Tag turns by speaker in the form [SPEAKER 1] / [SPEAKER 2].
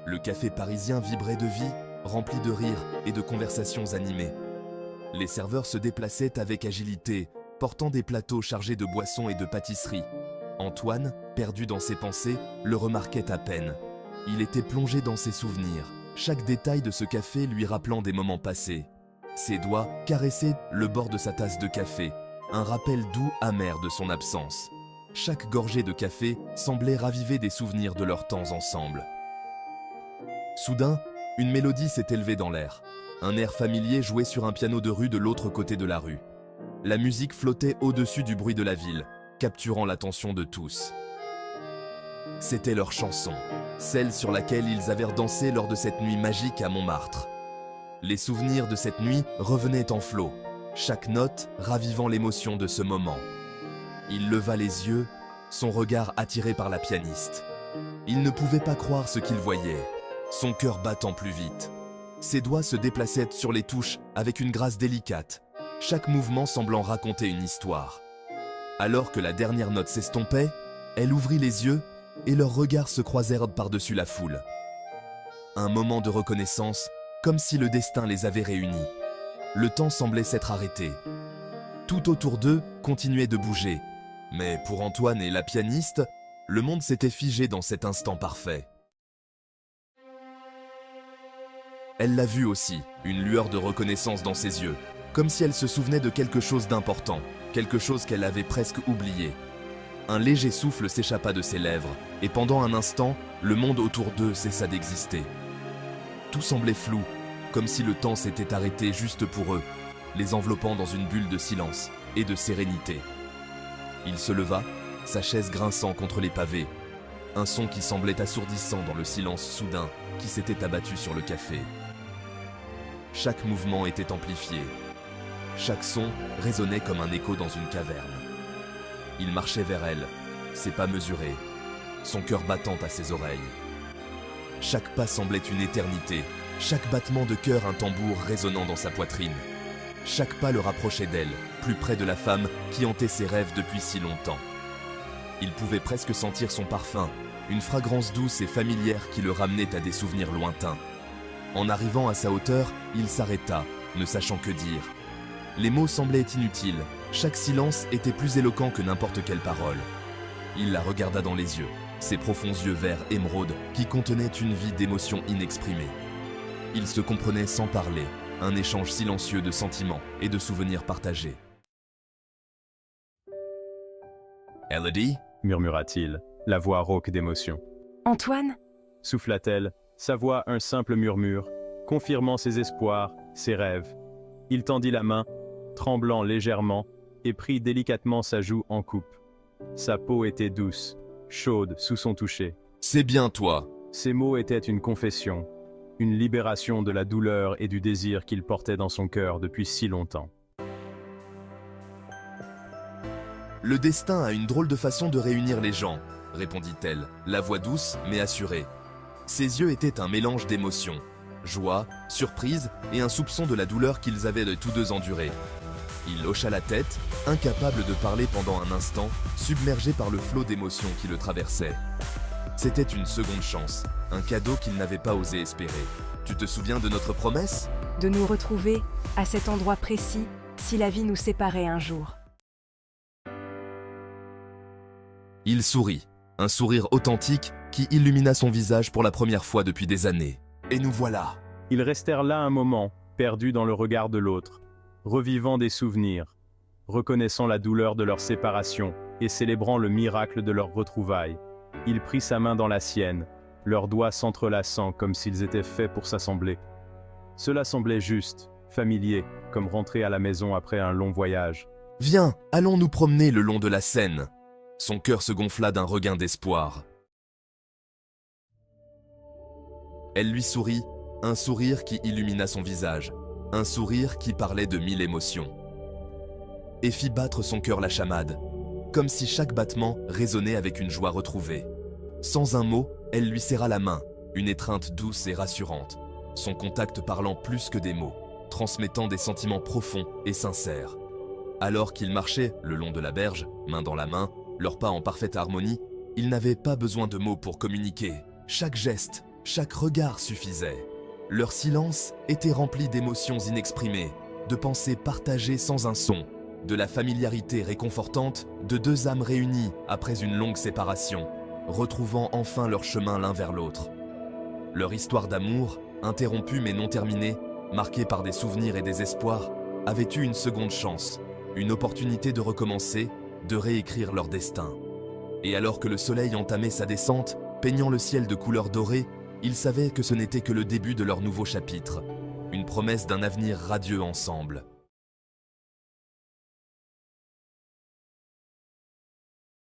[SPEAKER 1] Le café parisien vibrait de vie, rempli de rires et de conversations animées. Les serveurs se déplaçaient avec agilité, portant des plateaux chargés de boissons et de pâtisseries. Antoine, perdu dans ses pensées, le remarquait à peine. Il était plongé dans ses souvenirs, chaque détail de ce café lui rappelant des moments passés. Ses doigts caressaient le bord de sa tasse de café, un rappel doux amer de son absence. Chaque gorgée de café semblait raviver des souvenirs de leurs temps ensemble. Soudain, une mélodie s'est élevée dans l'air. Un air familier jouait sur un piano de rue de l'autre côté de la rue. La musique flottait au-dessus du bruit de la ville, capturant l'attention de tous. C'était leur chanson, celle sur laquelle ils avaient dansé lors de cette nuit magique à Montmartre. Les souvenirs de cette nuit revenaient en flot, chaque note ravivant l'émotion de ce moment. Il leva les yeux, son regard attiré par la pianiste. Il ne pouvait pas croire ce qu'il voyait, son cœur battant plus vite. Ses doigts se déplaçaient sur les touches avec une grâce délicate, chaque mouvement semblant raconter une histoire. Alors que la dernière note s'estompait, elle ouvrit les yeux et leurs regards se croisèrent par-dessus la foule. Un moment de reconnaissance, comme si le destin les avait réunis. Le temps semblait s'être arrêté. Tout autour d'eux continuait de bouger, mais pour Antoine et la pianiste, le monde s'était figé dans cet instant parfait. Elle l'a vu aussi, une lueur de reconnaissance dans ses yeux, comme si elle se souvenait de quelque chose d'important, quelque chose qu'elle avait presque oublié. Un léger souffle s'échappa de ses lèvres, et pendant un instant, le monde autour d'eux cessa d'exister. Tout semblait flou, comme si le temps s'était arrêté juste pour eux, les enveloppant dans une bulle de silence et de sérénité. Il se leva, sa chaise grinçant contre les pavés, un son qui semblait assourdissant dans le silence soudain qui s'était abattu sur le café. Chaque mouvement était amplifié. Chaque son résonnait comme un écho dans une caverne. Il marchait vers elle, ses pas mesurés, son cœur battant à ses oreilles. Chaque pas semblait une éternité, chaque battement de cœur un tambour résonnant dans sa poitrine. Chaque pas le rapprochait d'elle, plus près de la femme qui hantait ses rêves depuis si longtemps. Il pouvait presque sentir son parfum, une fragrance douce et familière qui le ramenait à des souvenirs lointains. En arrivant à sa hauteur, il s'arrêta, ne sachant que dire. Les mots semblaient inutiles, chaque silence était plus éloquent que n'importe quelle parole. Il la regarda dans les yeux, ses profonds yeux verts émeraude qui contenaient une vie d'émotions inexprimées. Ils se comprenaient sans parler, un échange silencieux de sentiments et de souvenirs partagés. « Elodie »
[SPEAKER 2] murmura-t-il, la voix rauque d'émotion.
[SPEAKER 3] « Antoine »
[SPEAKER 2] souffla-t-elle, sa voix un simple murmure, confirmant ses espoirs, ses rêves. Il tendit la main, tremblant légèrement, et prit délicatement sa joue en coupe. Sa peau était douce, chaude sous son toucher.
[SPEAKER 1] « C'est bien toi !»
[SPEAKER 2] Ces mots étaient une confession, une libération de la douleur et du désir qu'il portait dans son cœur depuis si longtemps.
[SPEAKER 1] « Le destin a une drôle de façon de réunir les gens, » répondit-elle, la voix douce mais assurée. Ses yeux étaient un mélange d'émotions, joie, surprise et un soupçon de la douleur qu'ils avaient de tous deux endurée. Il hocha la tête, incapable de parler pendant un instant, submergé par le flot d'émotions qui le traversait. C'était une seconde chance, un cadeau qu'il n'avait pas osé espérer. Tu te souviens de notre promesse ?
[SPEAKER 3] De nous retrouver, à cet endroit précis, si la vie nous séparait un jour.
[SPEAKER 1] Il sourit, un sourire authentique qui illumina son visage pour la première fois depuis des années. Et nous voilà.
[SPEAKER 2] Ils restèrent là un moment, perdus dans le regard de l'autre, revivant des souvenirs, reconnaissant la douleur de leur séparation et célébrant le miracle de leur retrouvailles. Il prit sa main dans la sienne, leurs doigts s'entrelaçant comme s'ils étaient faits pour s'assembler. Cela semblait juste, familier, comme rentrer à la maison après un long voyage.
[SPEAKER 1] « Viens, allons nous promener le long de la Seine. » Son cœur se gonfla d'un regain d'espoir. Elle lui sourit, un sourire qui illumina son visage, un sourire qui parlait de 1000 émotions. Et fit battre son cœur la chamade, comme si chaque battement résonnait avec une joie retrouvée. Sans un mot, elle lui serra la main, une étreinte douce et rassurante, son contact parlant plus que des mots, transmettant des sentiments profonds et sincères. Alors qu'ils marchaient le long de la berge, main dans la main, leurs pas en parfaite harmonie, ils n'avaient pas besoin de mots pour communiquer. Chaque geste, Chaque regard suffisait. Leur silence était rempli d'émotions inexprimées, de pensées partagées sans un son, de la familiarité réconfortante de deux âmes réunies après une longue séparation, retrouvant enfin leur chemin l'un vers l'autre. Leur histoire d'amour, interrompue mais non terminée, marquée par des souvenirs et des espoirs, avait eu une seconde chance, une opportunité de recommencer, de réécrire leur destin. Et alors que le soleil entamait sa descente, peignant le ciel de couleur dorée, ils savaient que ce n'était que le début de leur nouveau chapitre, une promesse d'un avenir radieux ensemble.